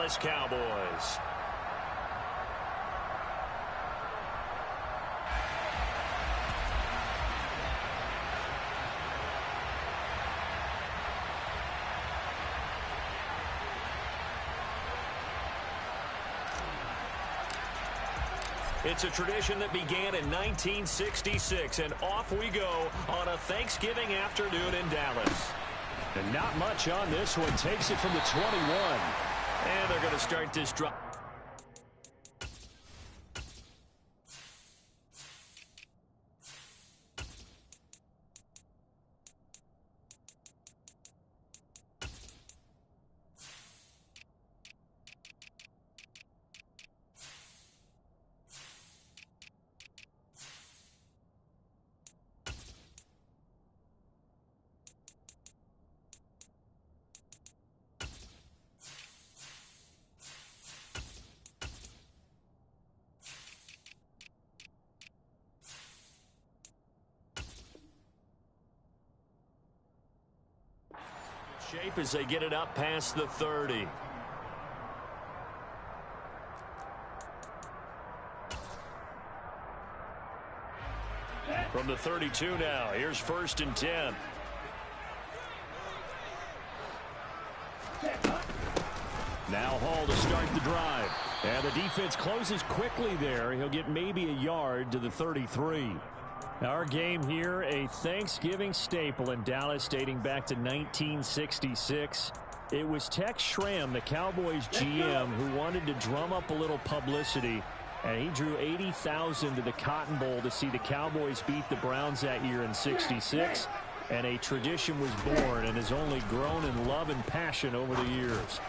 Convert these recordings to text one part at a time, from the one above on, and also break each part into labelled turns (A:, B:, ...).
A: Dallas Cowboys. It's a tradition that began in 1966, and off we go on a Thanksgiving afternoon in Dallas.
B: And not much on this one. Takes it from the 21.
A: And they're going to start this drive. Shape as they get it up past the 30. From the 32 now, here's 1st and 10. Now Hall to start the drive. And the defense closes quickly there. He'll get maybe a yard to the 33. Our game here, a Thanksgiving staple in Dallas dating back to 1966. It was Tex Schramm, the Cowboys GM, who wanted to drum up a little publicity, and he drew 80,000 to the Cotton Bowl to see the Cowboys beat the Browns that year in '66, and a tradition was born and has only grown in love and passion over the years.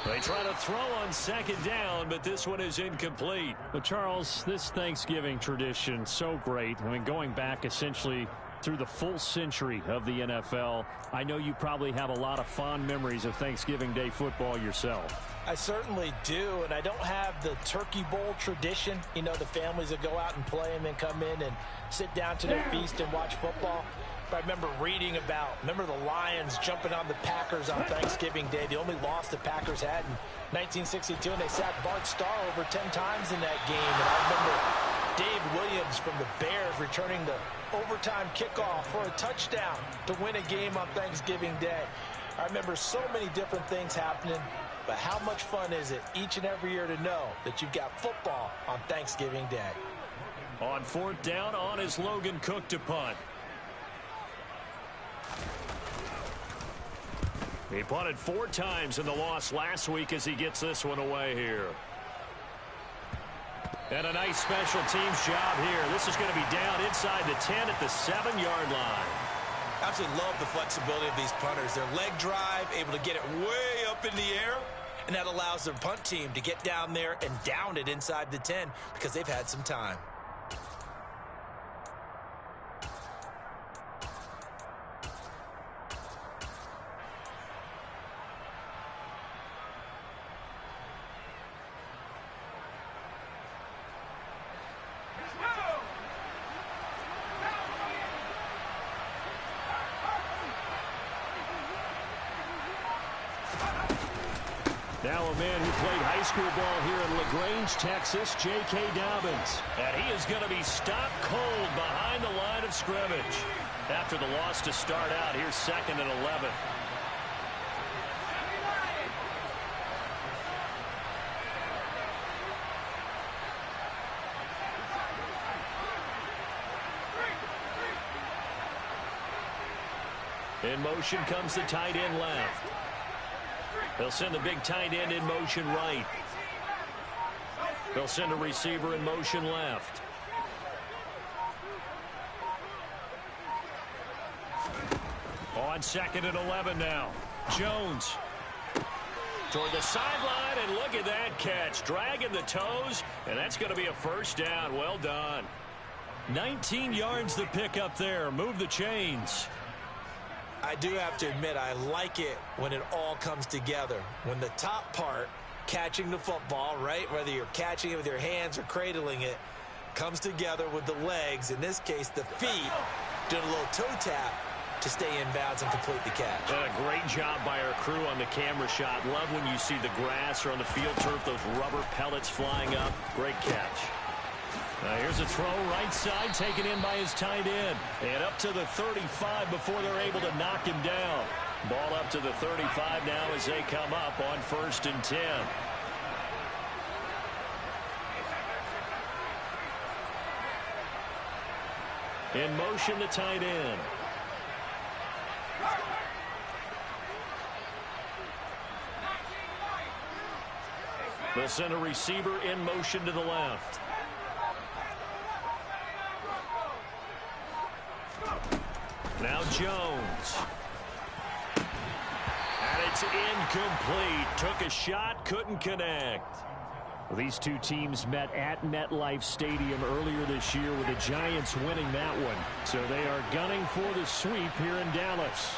A: They try to throw on 2nd down, but this one is incomplete.
B: But Charles, this Thanksgiving tradition, so great. I mean, going back essentially through the full century of the NFL, I know you probably have a lot of fond memories of Thanksgiving Day football yourself.
C: I certainly do, and I don't have the Turkey Bowl tradition. You know, the families that go out and play and then come in and sit down to their feast and watch football. But I remember reading about, the Lions jumping on the Packers on Thanksgiving Day. The only loss the Packers had in 1962, and they sacked Bart Starr over 10 times in that game. And I remember Dave Williams from the Bears returning the overtime kickoff for a touchdown to win a game on Thanksgiving Day. I remember so many different things happening, but how much fun is it each and every year to know that you've got football on Thanksgiving Day?
A: On 4th down, on is Logan Cook to punt. He punted 4 times in the loss last week as he gets this one away here. And a nice special teams job here. This is going to be down inside the 10 at the 7-yard line.
C: Absolutely love the flexibility of these punters. Their leg drive, able to get it way up in the air, and that allows their punt team to get down there and down it inside the 10 because they've had some time.
A: Now a man who played high school ball here in LaGrange, Texas, J.K. Dobbins. And he is going to be stopped cold behind the line of scrimmage. After the loss to start out, here's 2nd and 11. In motion comes the tight end left. They'll send the big tight end in motion right. They'll send a receiver in motion left. On 2nd and 11 now. Jones toward the sideline, and look at that catch. Dragging the toes, and that's going to be a 1st down. Well done. 19 yards the pick up there. Move the chains.
C: I do have to admit, I like it when it all comes together. When the top part, catching the football, right, whether you're catching it with your hands or cradling it, comes together with the legs, in this case the feet, doing a little toe tap, to stay inbounds and complete the catch.
B: And a great job by our crew on the camera shot. Love when you see the grass or on the field turf, those rubber pellets flying up. Great catch.
A: Now here's a throw right side, taken in by his tight end. And up to the 35 before they're able to knock him down. Ball up to the 35 now as they come up on 1st and 10. In motion, the tight end. They'll send a receiver in motion to the left. Now Jones. And it's incomplete. Took a shot, couldn't connect. Well, these two teams met at MetLife Stadium earlier this year with the Giants winning that one. So they are gunning for the sweep here in Dallas.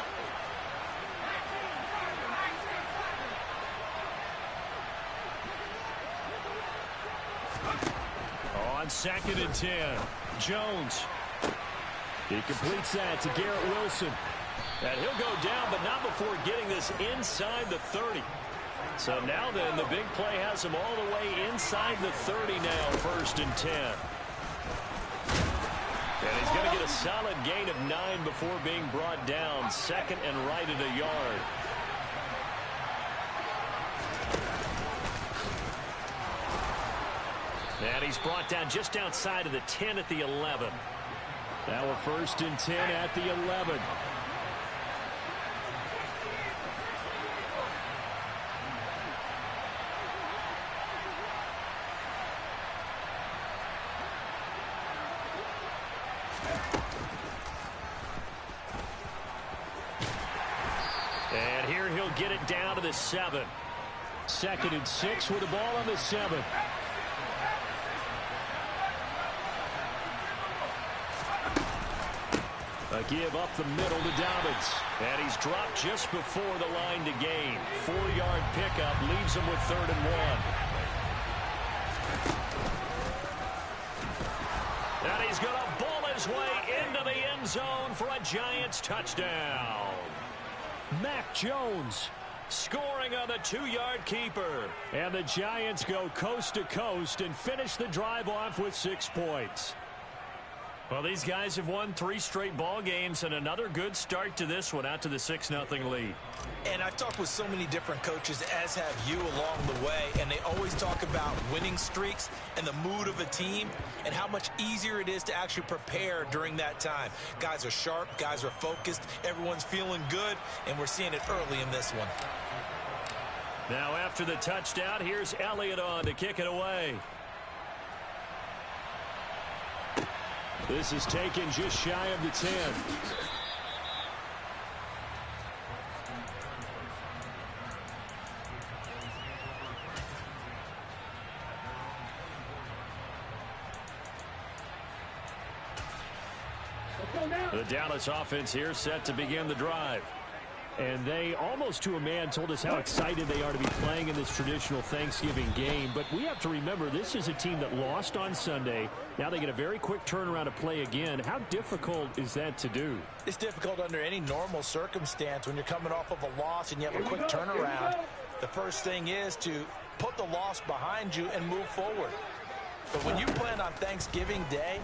A: On 2nd and 10, Jones. He completes that to Garrett Wilson. And he'll go down, but not before getting this inside the 30. So now then, the big play has him all the way inside the 30 now, 1st and 10. And he's going to get a solid gain of 9 before being brought down. 2nd and right at a yard. And he's brought down just outside of the 10 at the 11. Now a 1st and 10 at the 11. And here he'll get it down to the 7. 2nd and 6 with the ball on the 7. A give up the middle to Dobbins. And he's dropped just before the line to gain. 4-yard pickup leaves him with 3rd and 1. And he's going to ball his way into the end zone for a Giants touchdown. Mac Jones scoring on the 2-yard keeper. And the Giants go coast to coast and finish the drive off with 6 points. Well, these guys have won 3 straight ball games and another good start to this one out to the 6-0 lead.
C: And I've talked with so many different coaches, as have you along the way, and they always talk about winning streaks and the mood of a team and how much easier it is to actually prepare during that time. Guys are sharp, guys are focused, everyone's feeling good, and we're seeing it early in this one.
A: Now after the touchdown, here's Elliott on to kick it away. This is taken just shy of the 10. The Dallas offense here set to begin the drive. And they, almost to a man, told us how excited they are to be playing in this traditional Thanksgiving game. But we have to remember, this is a team that lost on Sunday. Now they get a very quick turnaround to play again. How difficult is that to do?
C: It's difficult under any normal circumstance when you're coming off of a loss and you have a quick turnaround. The first thing is to put the loss behind you and move forward. But when you plan on Thanksgiving Day,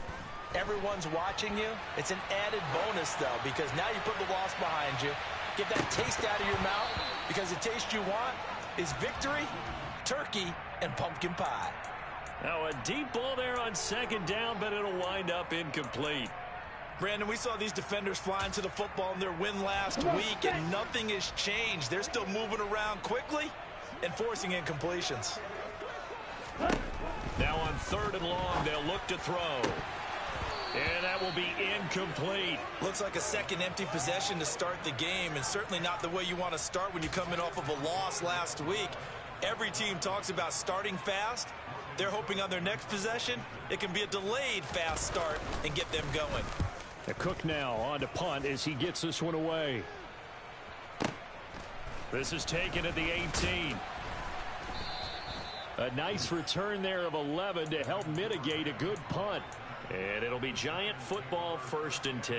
C: everyone's watching you. It's an added bonus, though, because now you put the loss behind you. Get that taste out of your mouth, because the taste you want is victory, turkey, and pumpkin pie.
A: Now a deep ball there on 2nd down, but it'll wind up incomplete.
C: Brandon, we saw these defenders flying to the football in their win last week, and nothing has changed. They're still moving around quickly and forcing incompletions.
A: Now on 3rd and long, they'll look to throw. And that will be incomplete.
C: Looks like a second empty possession to start the game, and certainly not the way you want to start when you're coming off of a loss last week. Every team talks about starting fast. They're hoping on their next possession, it can be a delayed fast start and get them going.
A: The Cook now on to punt as he gets this one away. This is taken at the 18. A nice return there of 11 to help mitigate a good punt. And it'll be Giant football, 1st and 10.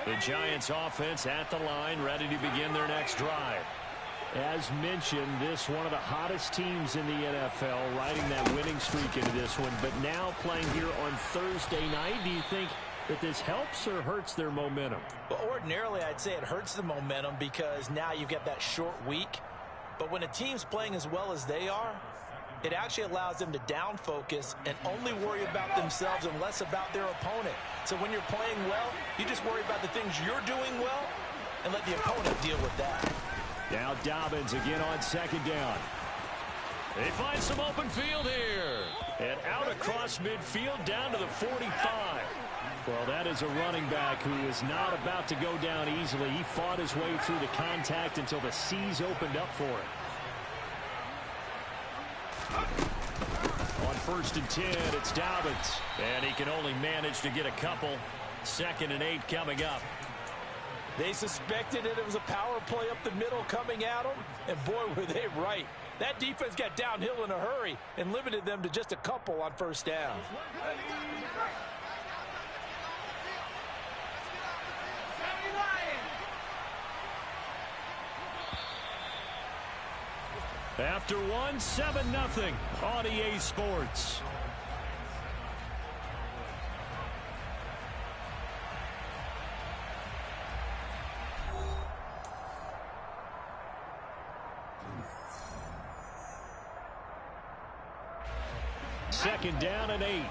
A: The Giants offense at the line, ready to begin their next drive.
B: As mentioned, this one of the hottest teams in the NFL, riding that winning streak into this one. But now playing here on Thursday night, do you think that this helps or hurts their momentum?
C: Well, ordinarily, I'd say it hurts the momentum because now you've got that short week. But when a team's playing as well as they are, it actually allows them to down focus and only worry about themselves and less about their opponent. So when you're playing well, you just worry about the things you're doing well and let the opponent deal with that.
A: Now Dobbins again on second down. They find some open field here. And out across midfield down to the 45.
B: Well, that is a running back who is not about to go down easily. He fought his way through the contact until the C's opened up for him.
A: On 1st and 10, it's Dobbins. And he can only manage to get a couple. 2nd and 8 coming up.
C: They suspected it was a power play up the middle coming at them, and boy, were they right. That defense got downhill in a hurry and limited them to just a couple on 1st down.
A: After one, 7-0 on EA Sports. Second down and 8.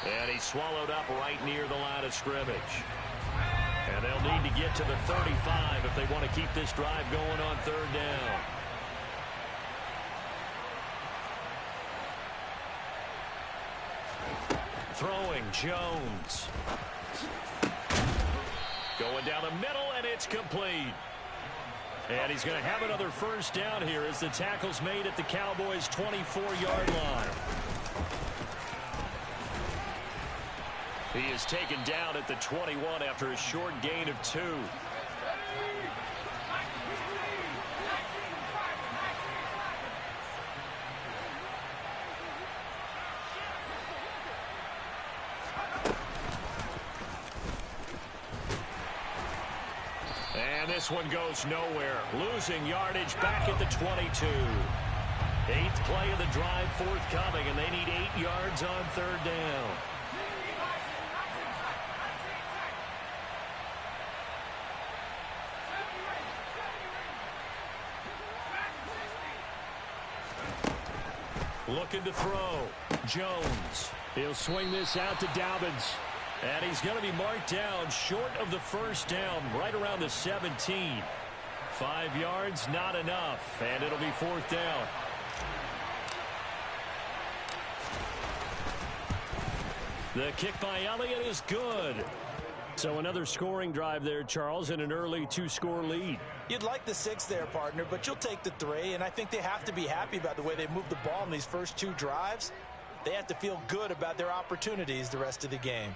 A: And he's swallowed up right near the line of scrimmage. And they'll need to get to the 35 if they want to keep this drive going on 3rd down. Throwing Jones. Going down the middle, and it's complete. And he's going to have another 1st down here as the tackle's made at the Cowboys' 24-yard line. He is taken down at the 21 after a short gain of 2. And this one goes nowhere. Losing yardage back at the 22. 8th play of the drive forthcoming, and they need 8 yards on 3rd down. Looking to throw. Jones.
B: He'll swing this out to Dobbins.
A: And he's going to be marked down short of the 1st down, right around the 17. 5 yards, not enough. And it'll be 4th down. The kick by Elliott is good.
B: So another scoring drive there, Charles, and an early 2-score lead.
C: You'd like the 6 there, partner, but you'll take the 3, and I think they have to be happy about the way they moved the ball in these first 2 drives. They have to feel good about their opportunities the rest of the game.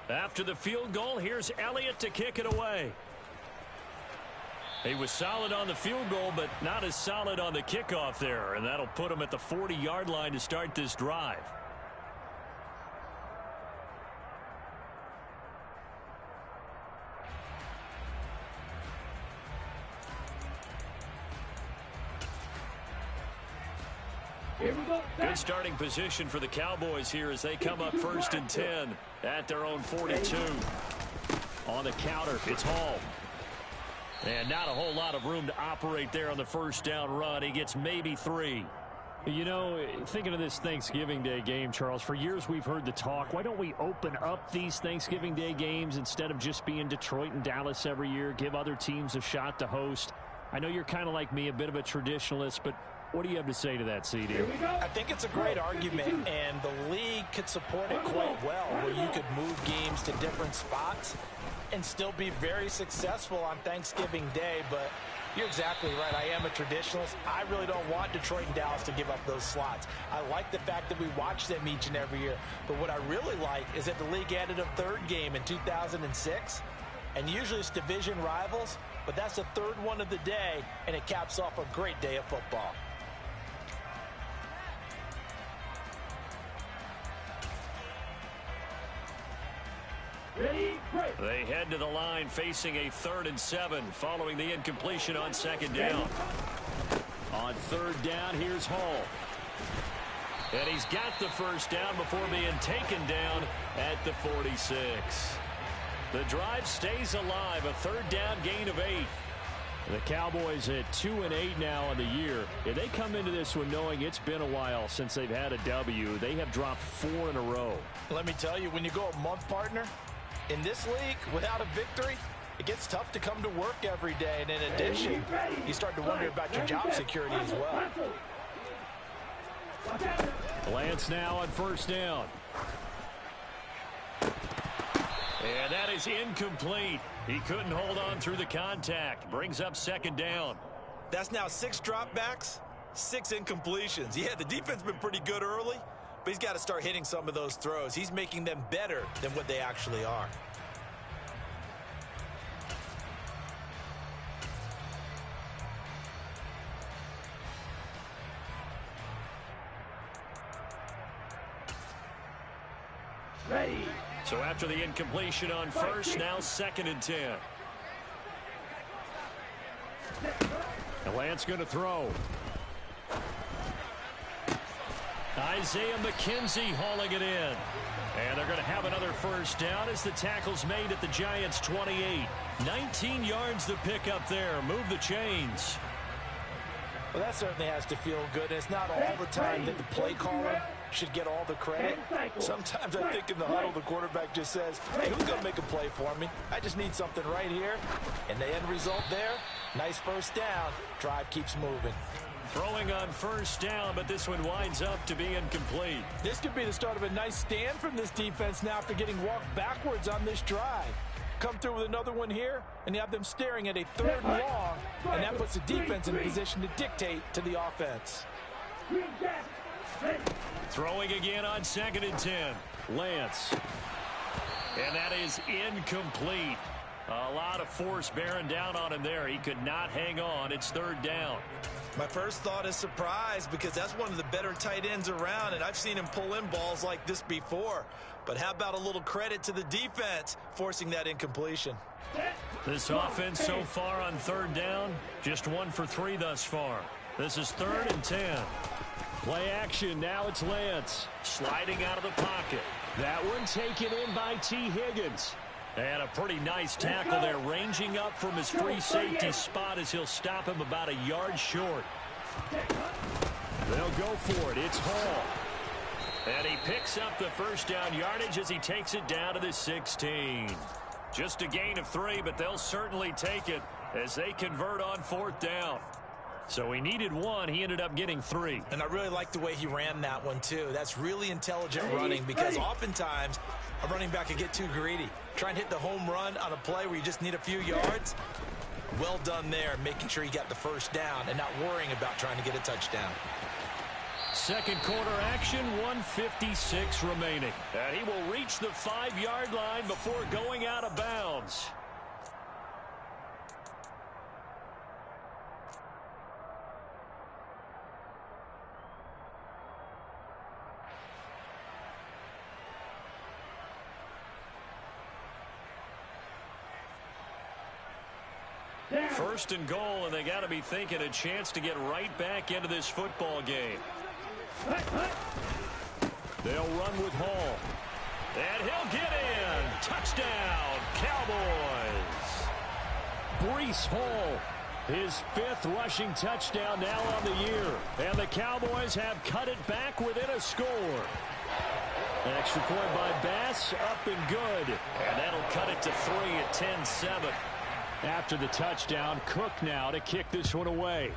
A: After the field goal, here's Elliott to kick it away. He was solid on the field goal, but not as solid on the kickoff there, and that'll put him at the 40-yard line to start this drive. Good starting position for the Cowboys here as they come up 1st and 10 at their own 42. On the counter, it's Hall. And not a whole lot of room to operate there on the 1st down run. He gets maybe 3.
B: You know, thinking of this Thanksgiving Day game, Charles, for years we've heard the talk, why don't we open up these Thanksgiving Day games instead of just being Detroit and Dallas every year, give other teams a shot to host? I know you're kind of like me, a bit of a traditionalist, but what do you have to say to that, CD?
C: I think it's a great argument, and the league could support it quite well, where you could move games to different spots and still be very successful on Thanksgiving Day. But You're exactly right. I am a traditionalist. I really don't want Detroit and Dallas to give up those slots. I like the fact that we watch them each and every year. But what I really like is that the league added a third game in 2006. And usually it's division rivals, but that's the third one of the day, and it caps off a great day of football.
A: They head to the line facing a 3rd and 7 following the incompletion on 2nd down. On 3rd down, here's Hall. And he's got the first down before being taken down at the 46. The drive stays alive, a 3rd down gain of 8. The Cowboys at 2-8 now on the year. If they come into this one knowing it's been a while since they've had a W, they have dropped 4 in a row.
C: Let me tell you, when you go a month, partner, in this league, without a victory, it gets tough to come to work every day. And in addition, you start to wonder about your job security as well.
A: Lance now on 1st down. And that is incomplete. He couldn't hold on through the contact. Brings up 2nd down.
D: That's now 6 dropbacks, 6 incompletions. Yeah, the defense has been pretty good early, but he's got to start hitting some of those throws. He's making them better than what they actually are.
A: Ready. So after the incompletion on 1st, now 2nd and 10. And Lance going to throw. Isaiah McKenzie hauling it in. And they're going to have another first down as the tackle's made at the Giants' 28. 19 yards to pick up there. Move the chains.
C: Well, that certainly has to feel good. And it's not all the time that the play caller should get all the credit. Sometimes I think in the huddle, the quarterback just says, hey, who's going to make a play for me? I just need something right here. And the end result there, nice first down. Drive keeps moving.
A: Throwing on 1st down, but this one winds up to be incomplete.
C: This could be the start of a nice stand from this defense now after getting walked backwards on this drive. Come through with another one here, and you have them staring at a 3rd and long, and that puts the defense in a position to dictate to the offense.
A: Throwing again on 2nd and 10. Lance. And that is incomplete. A lot of force bearing down on him there. He could not hang on. It's 3rd down.
D: My first thought is surprise, because that's one of the better tight ends around, and I've seen him pull in balls like this before. But how about a little credit to the defense forcing that incompletion?
A: This offense so far on 3rd down, just 1 for 3 thus far. This is 3rd and 10. Play action. Now it's Lance sliding out of the pocket. That one taken in by T. Higgins. And a pretty nice tackle there, ranging up from his free safety spot as he'll stop him about a yard short. They'll go for it. It's Hall. And he picks up the first down yardage as he takes it down to the 16. Just a gain of 3, but they'll certainly take it as they convert on 4th down. So he needed 1. He ended up getting 3.
D: And I really like the way he ran that one, too. That's really intelligent running, because oftentimes a running back can get too greedy. Try and hit the home run on a play where you just need a few yards. Well done there, making sure he got the first down and not worrying about trying to get a touchdown.
A: Second quarter action, 1:56 remaining. And he will reach the 5-yard line before going out of bounds. First and goal, and they got to be thinking a chance to get right back into this football game. They'll run with Hall. And he'll get in. Touchdown, Cowboys. Breece Hall, his 5th rushing touchdown now on the year. And the Cowboys have cut it back within a score. An extra point by Bass, up and good. And that'll cut it to 3 at 10-7. After the touchdown, Cook now to kick this one away.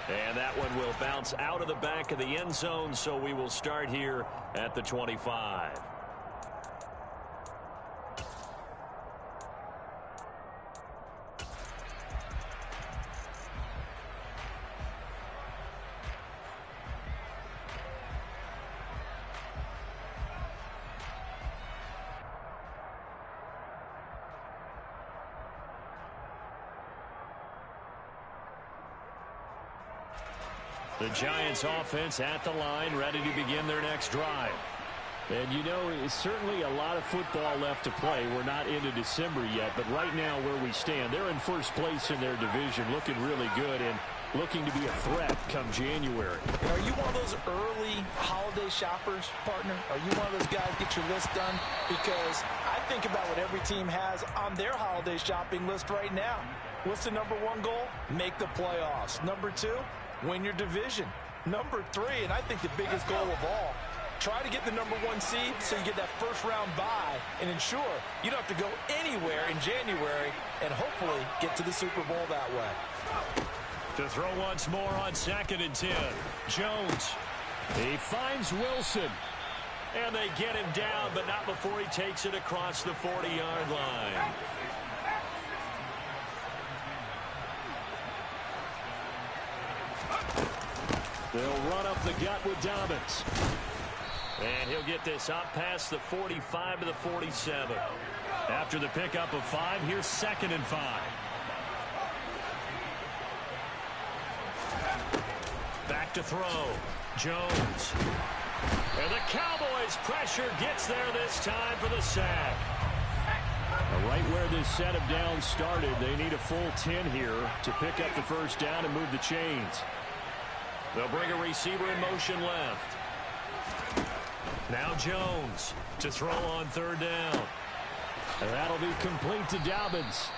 A: And that one will bounce out of the back of the end zone, so we will start here at the 25. The Giants offense at the line, ready to begin their next drive. And you know, it's certainly a lot of football left to play. We're not into December yet, but right now where we stand, they're in first place in their division, looking really good and looking to be a threat come January.
C: Are you one of those early holiday shoppers, partner? Are you one of those guys get your list done? Because I think about what every team has on their holiday shopping list right now. What's the number one goal? Make the playoffs. Number two, win your division. Number three, and I think the biggest goal of all, try to get the number one seed so you get that first round bye and ensure you don't have to go anywhere in January and hopefully get to the Super Bowl that way.
A: To throw once more on 2nd and 10. Jones. He finds Wilson. And they get him down, but not before he takes it across the 40-yard line. They'll run up the gut with Dobbins. And he'll get this up past the 45 to the 47. After the pickup of 5, here's 2nd and 5. Back to throw. Jones. And the Cowboys' pressure gets there this time for the sack. Right where this set of downs started, they need a full 10 here to pick up the first down and move the chains. They'll bring a receiver in motion left. Now Jones to throw on 3rd down. And that'll be complete to Dobbins.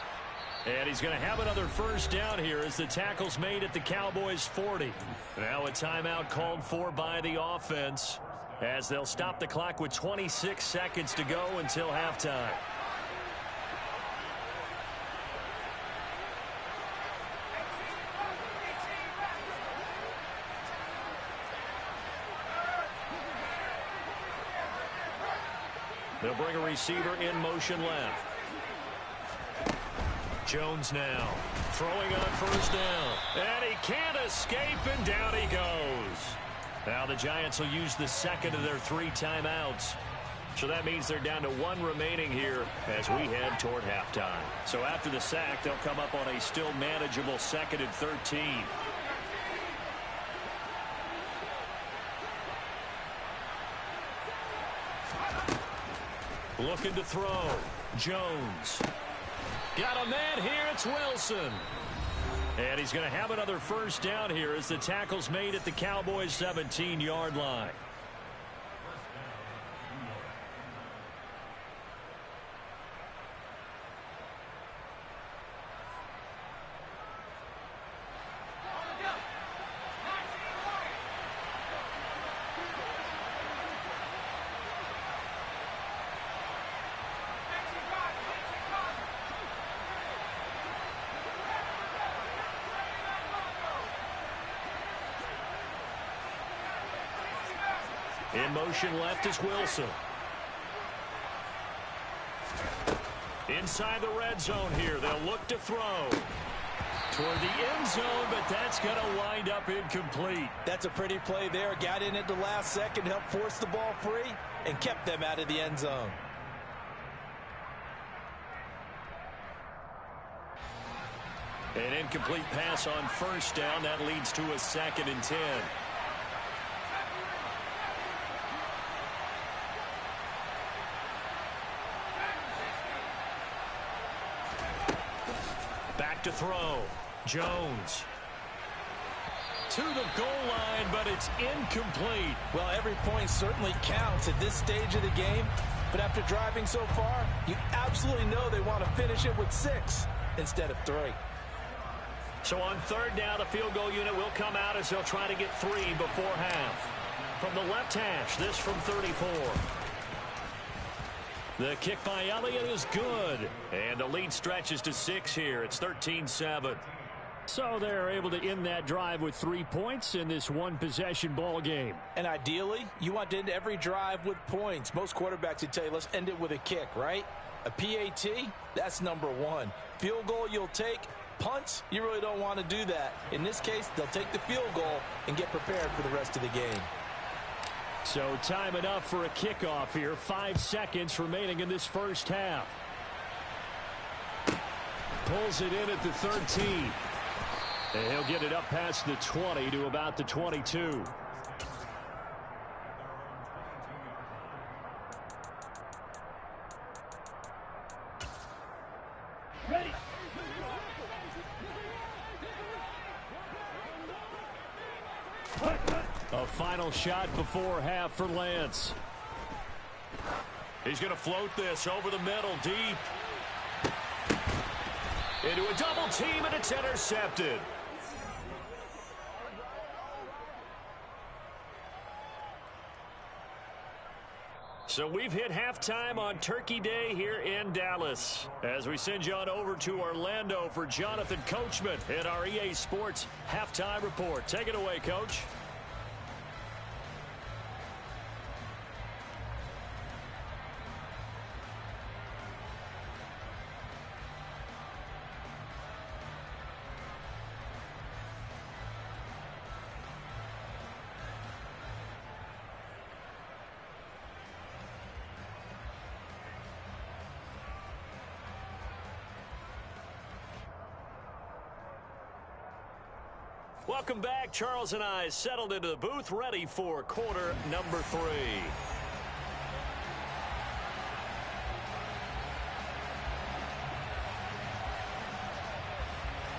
A: And he's going to have another first down here as the tackle's made at the Cowboys' 40. Now a timeout called for by the offense as they'll stop the clock with 26 seconds to go until halftime. They'll bring a receiver in motion left. Jones now throwing on 1st down. And he can't escape, and down he goes. Now the Giants will use the 2nd of their 3 timeouts. So that means they're down to 1 remaining here as we head toward halftime. So after the sack, they'll come up on a still manageable 2nd and 13. Looking to throw. Jones. Got a man here. It's Wilson. And he's going to have another first down here as the tackle's made at the Cowboys' 17-yard line. In motion left is Wilson. Inside the red zone here. They'll look to throw toward the end zone, but that's going to wind up incomplete.
C: That's a pretty play there. Got in at the last second, helped force the ball free, and kept them out of the end zone.
A: An incomplete pass on 1st down. That leads to a 2nd and 10. Back to throw. Jones. To the goal line, but it's incomplete.
C: Well, every point certainly counts at this stage of the game. But after driving so far, you absolutely know they want to finish it with 6 instead of 3.
A: So on 3rd down, the field goal unit will come out as they'll try to get 3 before half. From the left hash, this from 34. The kick by Elliott is good. And the lead stretches to 6 here. It's 13-7. So they're able to end that drive with 3 points in this one-possession ball game.
C: And ideally, you want to end every drive with points. Most quarterbacks would tell you, let's end it with a kick, right? A PAT, that's number 1. Field goal you'll take. Punts, you really don't want to do that. In this case, they'll take the field goal and get prepared for the rest of the game.
A: So time enough for a kickoff here. 5 seconds remaining in this first half. Pulls it in at the 13. And he'll get it up past the 20 to about the 22.
B: Ready.
A: A final shot before half for Lance. He's going to float this over the middle deep. Into a double team, and it's intercepted. So we've hit halftime on Turkey Day here in Dallas. As we send you on over to Orlando for Jonathan Coachman in our EA Sports Halftime Report. Take it away, Coach. Welcome back. Charles and I settled into the booth, ready for quarter number 3.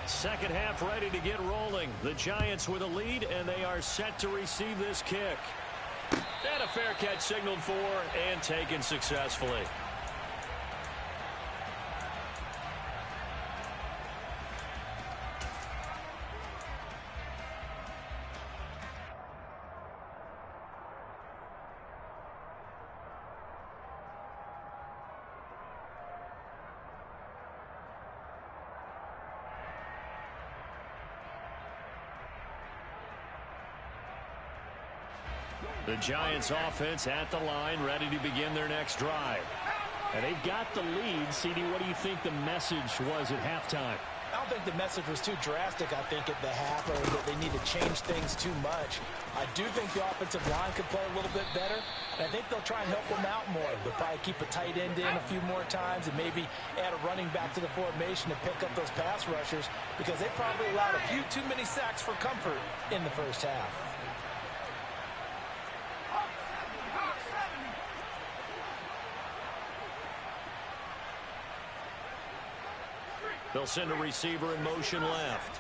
A: Second half ready to get rolling. The Giants with a lead, and they are set to receive this kick. And a fair catch signaled for and taken successfully. The Giants offense at the line, ready to begin their next drive. And they've got the lead. CD, what do you think the message was at halftime?
C: I don't think the message was too drastic, I think, at the half, or that they need to change things too much. I do think the offensive line could play a little bit better, and I think they'll try and help them out more. They'll probably keep a tight end in a few more times and maybe add a running back to the formation to pick up those pass rushers, because they probably allowed a few too many sacks for comfort in the first half.
A: They'll send a receiver in motion left.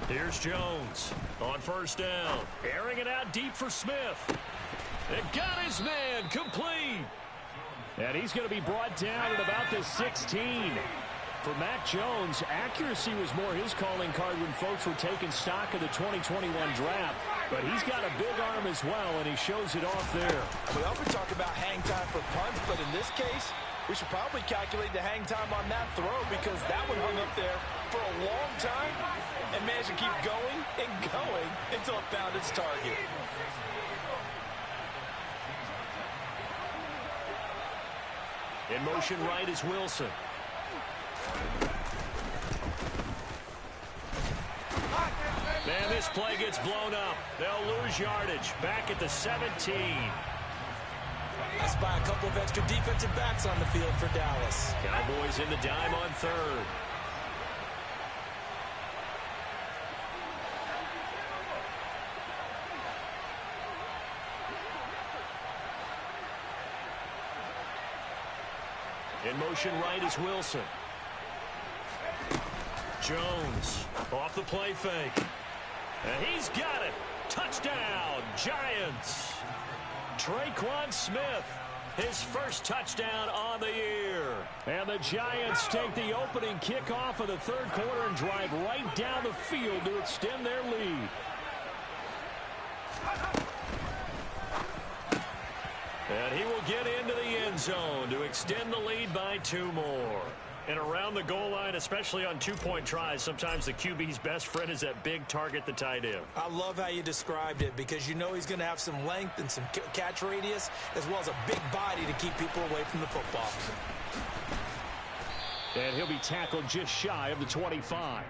A: Here's Jones on first down. Airing it out deep for Smith. It got his man complete. And he's going to be brought down at about the 16. For Mac Jones, accuracy was more his calling card when folks were taking stock of the 2021 draft. But he's got a big arm as well, and he shows it off there.
C: We often talk about hang time for punts, but in this case, we should probably calculate the hang time on that throw, because that one hung up there for a long time and managed to keep going and going until it found its target.
A: In motion right is Wilson. And this play gets blown up. They'll lose yardage back at the 17.
D: That's by a couple of extra defensive backs on the field for Dallas.
A: Cowboys in the dime on third. In motion right is Wilson. Jones off the play fake. And he's got it. Touchdown, Giants. Traquan Smith, his first touchdown on the year. And the Giants take the opening kickoff of the third quarter and drive right down the field to extend their lead. And he will get into the end zone to extend the lead by 2 more. And around the goal line, especially on two-point tries, sometimes the QB's best friend is that big target, the tight end.
D: I love how you described it, because you know he's going to have some length and some catch radius, as well as a big body to keep people away from the football.
A: And he'll be tackled just shy of the 25.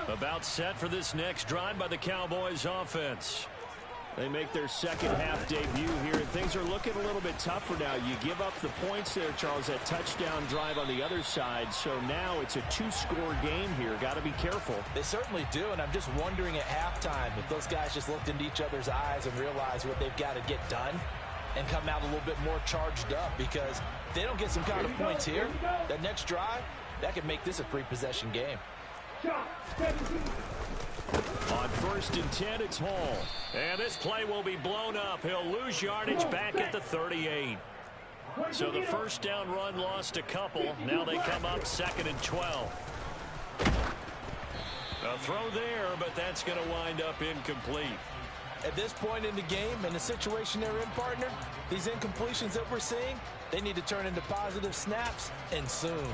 A: About set for this next drive by the Cowboys offense. They make their second half debut here, and things are looking a little bit tougher now. You give up the points there, Charles, that touchdown drive on the other side. So now it's a two-score game here. Got to be careful.
C: They certainly do, and I'm just wondering at halftime if those guys just looked into each other's eyes and realized what they've got to get done and come out a little bit more charged up, because if they don't get some kind of points here, that next drive, that could make this a three-possession game.
A: On 1st and 10, it's Hall. And this play will be blown up. He'll lose yardage back at the 38. So the first down run lost a couple. Now they come up 2nd and 12. A throw there, but that's going to wind up incomplete.
C: At this point in the game, and the situation they're in, partner, these incompletions that we're seeing, they need to turn into positive snaps, and soon.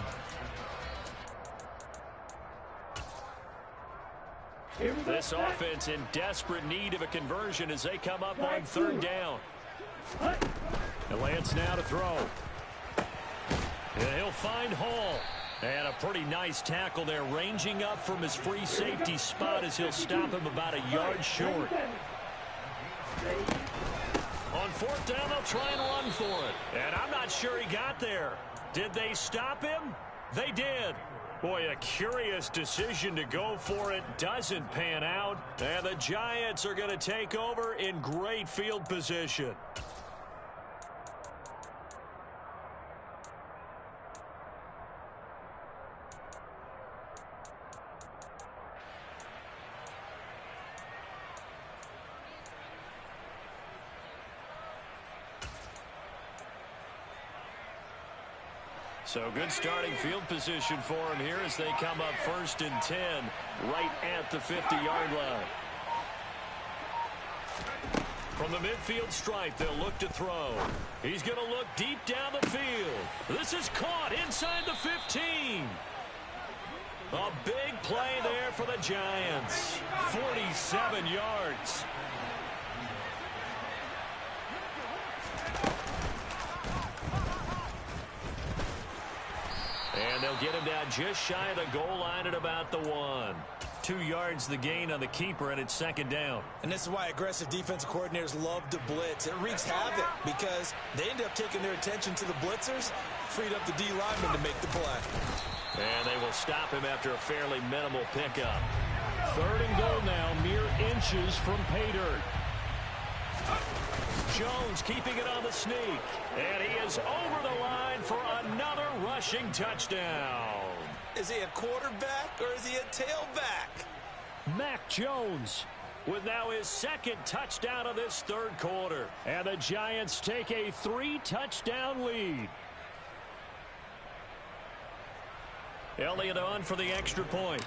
A: This offense in desperate need of a conversion as they come up on 3rd down. And Lance now to throw. And he'll find Hall. And a pretty nice tackle there, ranging up from his free safety spot as he'll stop him about a yard short. On 4th down, they'll try and run for it. And I'm not sure he got there. Did they stop him? They did. Boy, a curious decision to go for it. Doesn't pan out. And the Giants are going to take over in great field position. So good starting field position for him here as they come up 1st and 10 right at the 50-yard line. From the midfield stripe, they'll look to throw. He's going to look deep down the field. This is caught inside the 15. A big play there for the Giants. 47 yards. And they'll get him down just shy of the goal line at about the 1. 2 yards the gain on the keeper, and it's 2nd down.
D: And this is why aggressive defensive coordinators love to blitz. It wreaks havoc because they end up taking their attention to the blitzers, freed up the D lineman to make the play.
A: And they will stop him after a fairly minimal pickup. 3rd and goal now, mere inches from pay dirt. Jones keeping it on the sneak. And he is over the line for another rushing touchdown.
D: Is he a quarterback or is he a tailback?
A: Mac Jones with now his 2nd touchdown of this 3rd quarter. And the Giants take a 3-touchdown lead. Elliott on for the extra point.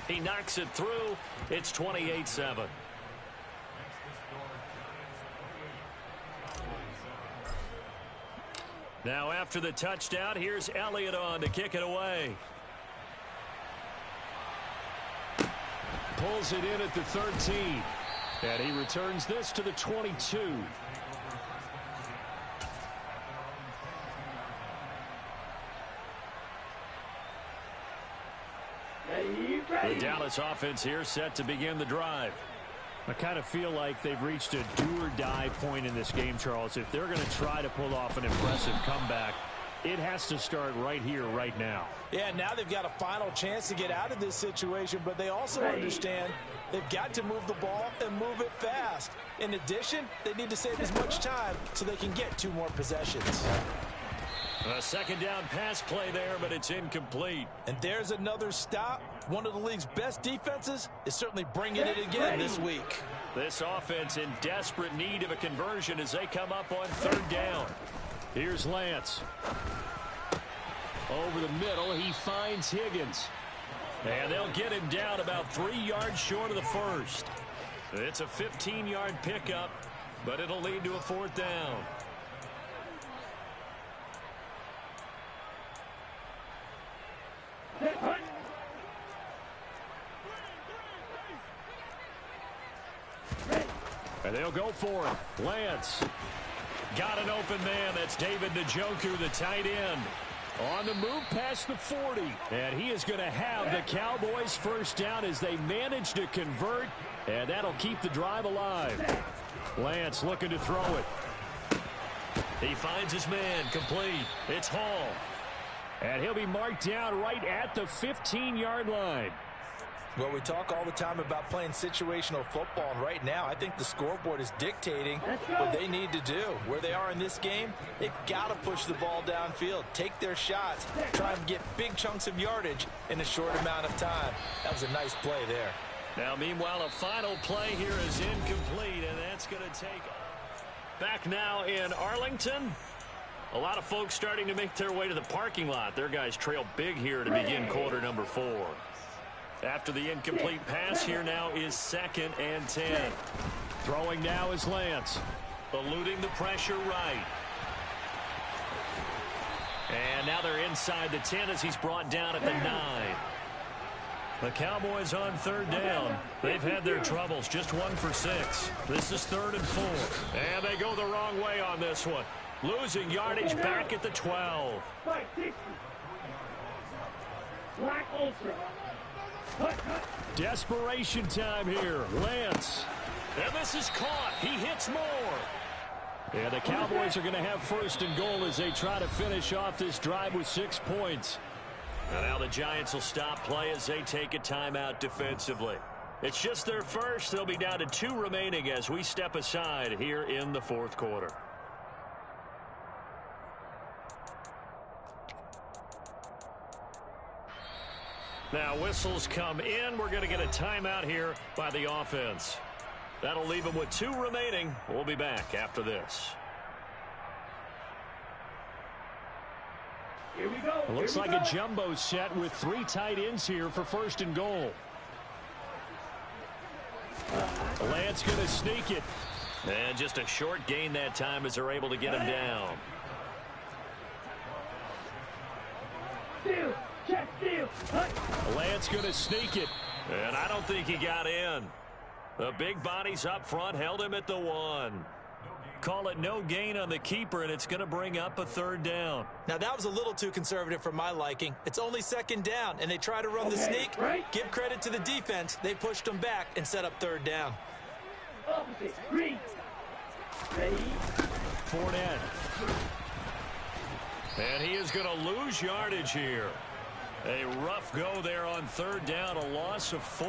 A: He knocks it through. It's 28-7. Now after the touchdown, here's Elliott on to kick it away. Pulls it in at the 13. And he returns this to the 22. The Dallas offense here set to begin the drive. I kind of feel like they've reached a do-or-die point in this game, Charles. If they're going to try to pull off an impressive comeback, it has to start right here, right now.
C: Yeah, now they've got a final chance to get out of this situation, but they also understand they've got to move the ball and move it fast. In addition, they need to save as much time so they can get 2 more possessions.
A: A 2nd down pass play there, but it's incomplete.
C: And there's another stop. One of the league's best defenses is certainly bringing it again this week.
A: This offense in desperate need of a conversion as they come up on 3rd down. Here's Lance. Over the middle, he finds Higgins. And they'll get him down about 3 yards short of the 1st. It's a 15-yard pickup, but it'll lead to a 4th down. And they'll go for it. Lance got an open man. That's David Njoku, the tight end. On the move past the 40. And he is going to have the Cowboys first down as they manage to convert. And that'll keep the drive alive. Lance looking to throw it. He finds his man complete. It's Hall. And he'll be marked down right at the 15-yard line.
C: Well, we talk all the time about playing situational football, and right now I think the scoreboard is dictating what they need to do. Where they are in this game, they've got to push the ball downfield, take their shots, try and get big chunks of yardage in a short amount of time. That was a nice play there.
A: Now, meanwhile, a final play here is incomplete, and that's going to take... Back now in Arlington. A lot of folks starting to make their way to the parking lot. Their guys trail big here to begin quarter number 4. After the incomplete pass, here now is 2nd and 10. Throwing now is Lance. Eluding the pressure right. And now they're inside the 10 as he's brought down at the 9. The Cowboys on 3rd down. They've had their troubles, just 1 for 6. This is 3rd and 4. And they go the wrong way on this one. Losing yardage back at the 12. Desperation time here. Lance. And this is caught. He hits more. And the Cowboys are going to have 1st and goal as they try to finish off this drive with 6 points. And now the Giants will stop play as they take a timeout defensively. It's just their first. They'll be down to 2 remaining as we step aside here in the 4th quarter. Now whistles come in. We're going to get a timeout here by the offense. That'll leave them with 2 remaining. We'll be back after this.
B: Here we go.
A: It looks like a jumbo set with 3 tight ends here for 1st and goal. Lance going to sneak it. And just a short gain that time as they're able to get him down. Lance going to sneak it. And I don't think he got in. The big bodies up front held him at the 1. Call it no gain on the keeper, and it's going to bring up a 3rd down.
C: Now, that was a little too conservative for my liking. It's only 2nd down, and they try to run the sneak.
B: Right.
C: Give credit to the defense. They pushed them back and set up 3rd down.
B: Opposite. Ready.
A: Fournette. And he is going to lose yardage here. A rough go there on 3rd down, a loss of 4.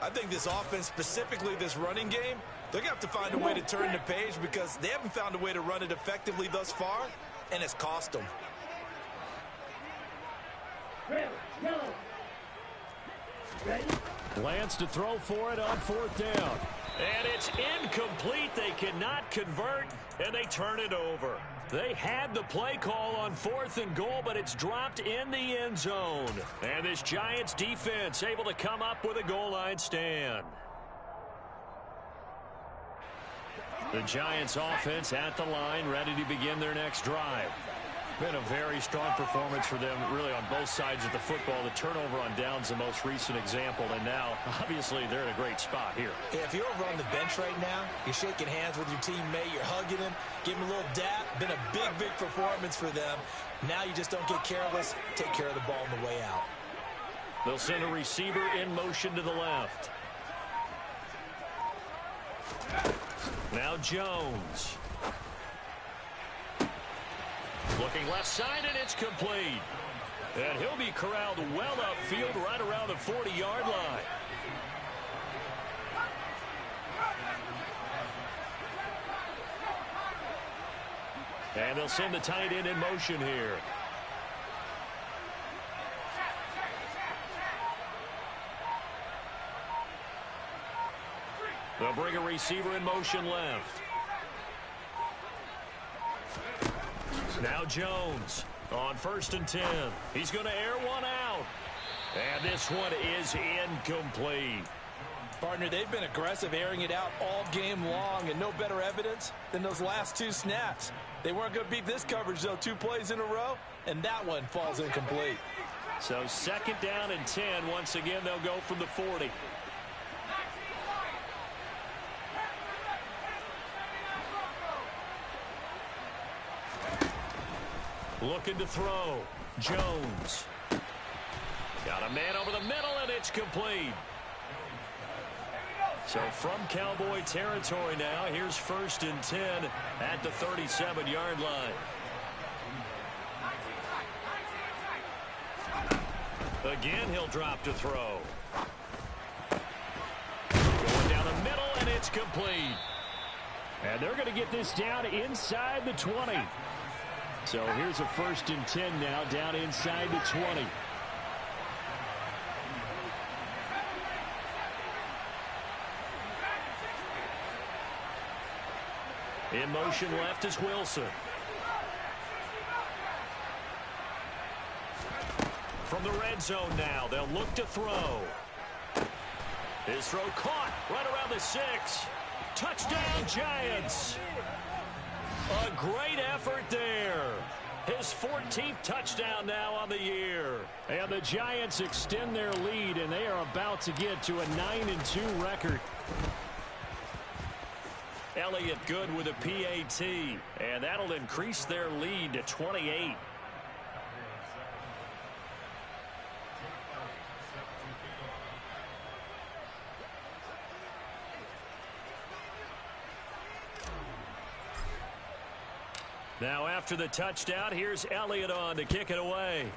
D: I think this offense, specifically this running game, they're going to have to find a way to turn the page because they haven't found a way to run it effectively thus far, and it's cost them.
B: Ready.
A: Lance to throw for it on 4th down. And it's incomplete. They cannot convert, and they turn it over. They had the play call on 4th and goal, but it's dropped in the end zone. And this Giants defense able to come up with a goal line stand. The Giants offense at the line, ready to begin their next drive. Been a very strong performance for them, really, on both sides of the football. The turnover on downs, the most recent example, and now, obviously, they're in a great spot here.
C: Yeah, if you're over on the bench right now, you're shaking hands with your teammate, you're hugging him, giving him a little dap. Been a big, big performance for them. Now you just don't get careless. Take care of the ball on the way out.
A: They'll send a receiver in motion to the left. Now Jones. Looking left side, and it's complete. And he'll be corralled well upfield right around the 40-yard line. And they'll send the tight end in motion here. They'll bring a receiver in motion left. Now Jones on 1st and 10. He's going to air one out. And this one is incomplete.
C: Partner, they've been aggressive, airing it out all game long, and no better evidence than those last 2 snaps. They weren't going to beat this coverage, though, 2 plays in a row, and that one falls incomplete.
A: So 2nd down and 10. Once again, they'll go from the 40. Looking to throw. Jones. Got a man over the middle, and it's complete. So from Cowboy territory now, here's 1st and 10 at the 37-yard line. Again, he'll drop to throw. Going down the middle, and it's complete. And they're going to get this down inside the 20. So here's a 1st and 10 now, down inside the 20. In motion left is Wilson. From the red zone now, they'll look to throw. His throw caught right around the 6. Touchdown, Giants. A great effort there. His 14th touchdown now on the year. And the Giants extend their lead, and they are about to get to a 9-2 record. Elliott good with a PAT, and that'll increase their lead to 28. Now after the touchdown, here's Elliott on to kick it away.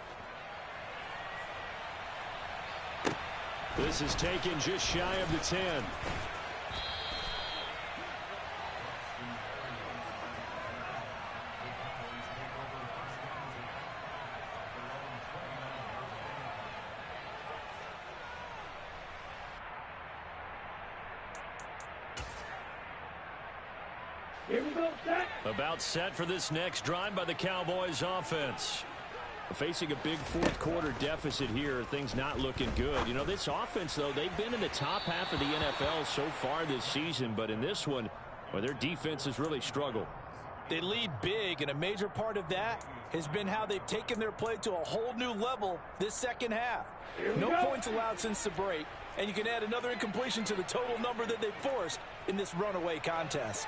A: This is taken just shy of the 10.
B: Here we go, set. About set for this next drive by the Cowboys offense. Facing a big fourth quarter deficit here, things not looking good. You know, this offense, though, they've been in the top half of the NFL so far this season, but in this one, well, their defense has really struggled.
C: They lead big, and a major part of that has been how they've taken their play to a whole new level this second half. No points allowed since the break, and you can add another incompletion to the total number that they forced in this runaway contest.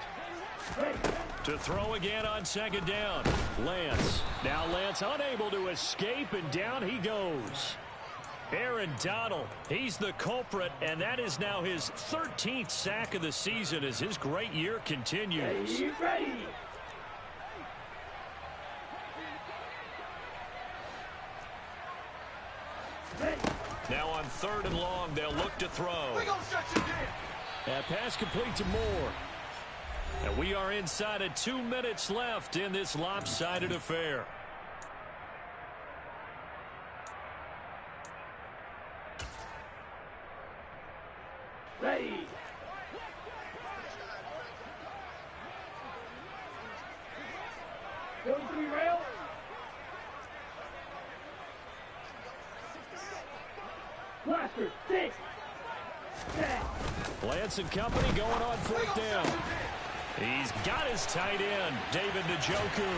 B: To throw again on second down. Lance. Now Lance unable to escape, and down he goes. Aaron Donald, he's the culprit, and that is now his 13th sack of the season as his great year continues. Ready. Now on 3rd and long, they'll look to throw. That pass complete to Moore. And we are inside of 2 minutes left in this lopsided affair. Ready. Go 3 rail. Blaster, 6. Lance and company going on 4th down. He's got his tight end, David Njoku.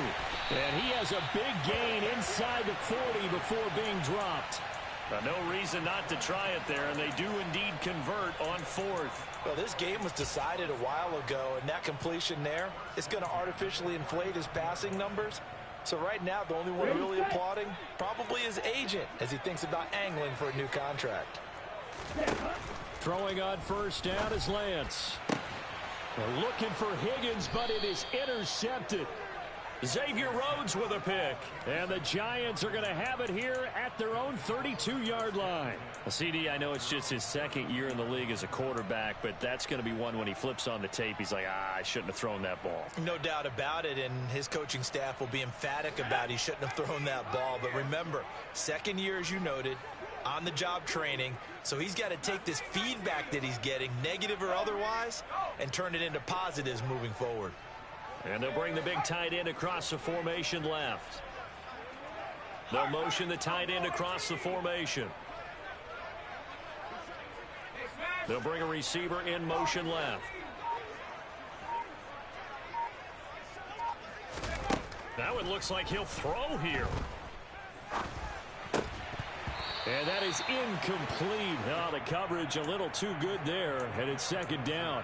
B: And he has a big gain inside the 40 before being dropped. No reason not to try it there, and they do indeed convert on 4th.
C: Well, this game was decided a while ago, and that completion there is going to artificially inflate his passing numbers. So right now, the only one really applauding probably his agent as he thinks about angling for a new contract.
B: Throwing on 1st down is Lance. They're looking for Higgins, but it is intercepted. Xavier Rhodes with a pick. And the Giants are going to have it here at their own 32-yard line. Well, CD, I know it's just his 2nd year in the league as a quarterback, but that's going to be one when he flips on the tape. He's like, I shouldn't have thrown that ball.
C: No doubt about it, and his coaching staff will be emphatic about he shouldn't have thrown that ball. But remember, 2nd year, as you noted, on-the-job training, so he's got to take this feedback that he's getting, negative or otherwise, and turn it into positives moving forward.
B: And they'll bring the big tight end across the formation left. They'll motion the tight end across the formation. They'll bring a receiver in motion left. Now it looks like he'll throw here. And that is incomplete. Oh, the coverage a little too good there, and it's 2nd down.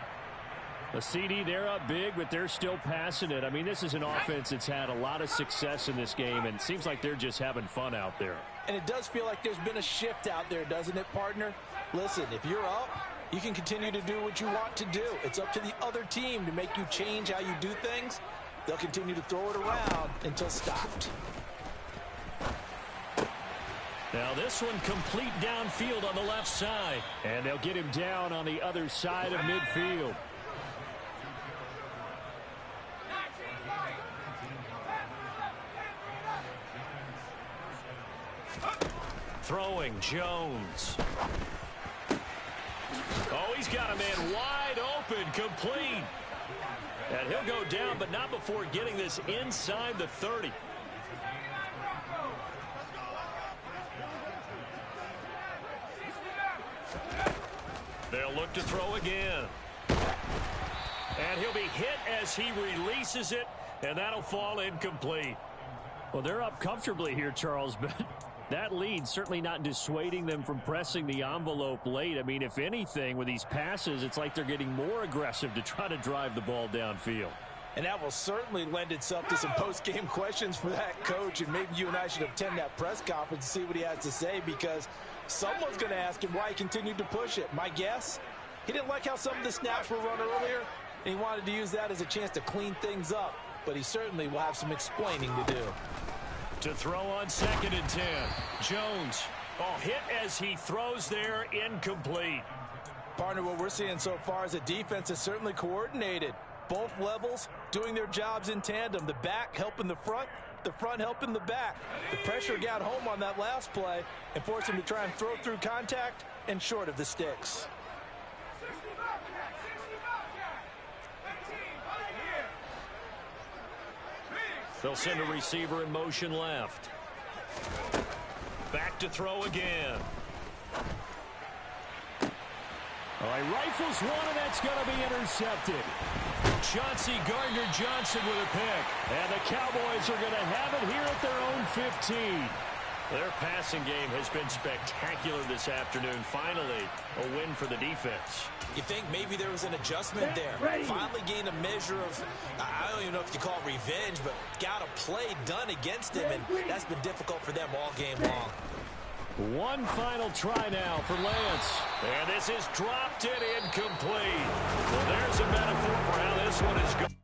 B: A CD, they're up big, but they're still passing it. I mean, this is an offense that's had a lot of success in this game, and it seems like they're just having fun out there.
C: And it does feel like there's been a shift out there, doesn't it, partner? Listen, if you're up, you can continue to do what you want to do. It's up to the other team to make you change how you do things. They'll continue to throw it around until stopped.
B: Now this one complete downfield on the left side. And they'll get him down on the other side of midfield. Throwing Jones. Oh, he's got a man wide open, complete. And he'll go down, but not before getting this inside the 30. They'll look to throw again. And he'll be hit as he releases it, and that'll fall incomplete. Well, they're up comfortably here, Charles, but that lead certainly not dissuading them from pressing the envelope late. I mean, if anything, with these passes, it's like they're getting more aggressive to try to drive the ball downfield.
C: And that will certainly lend itself to some post-game questions for that coach, and maybe you and I should attend that press conference and see what he has to say, because someone's going to ask him why he continued to push it. My guess, he didn't like how some of the snaps were run earlier, and he wanted to use that as a chance to clean things up, but he certainly will have some explaining to do.
B: To throw on 2nd and 10. Jones. Oh, hit as he throws there, incomplete.
C: Partner, what we're seeing so far is a defense is certainly coordinated. Both levels doing their jobs in tandem. The back helping the front helping the back. The pressure got home on that last play and forced him to try and throw through contact and short of the sticks.
B: They'll send a receiver in motion left. Back to throw again. All right, rifles one, and that's going to be intercepted. Chauncey Gardner-Johnson with a pick. And the Cowboys are going to have it here at their own 15. Their passing game has been spectacular this afternoon. Finally, a win for the defense.
C: You think maybe there was an adjustment there. Finally gained a measure of, I don't even know if you call it revenge, but got a play done against him, and that's been difficult for them all game long.
B: One final try now for Lance. And this is dropped it incomplete. Well, there's a metaphor for how this one is going.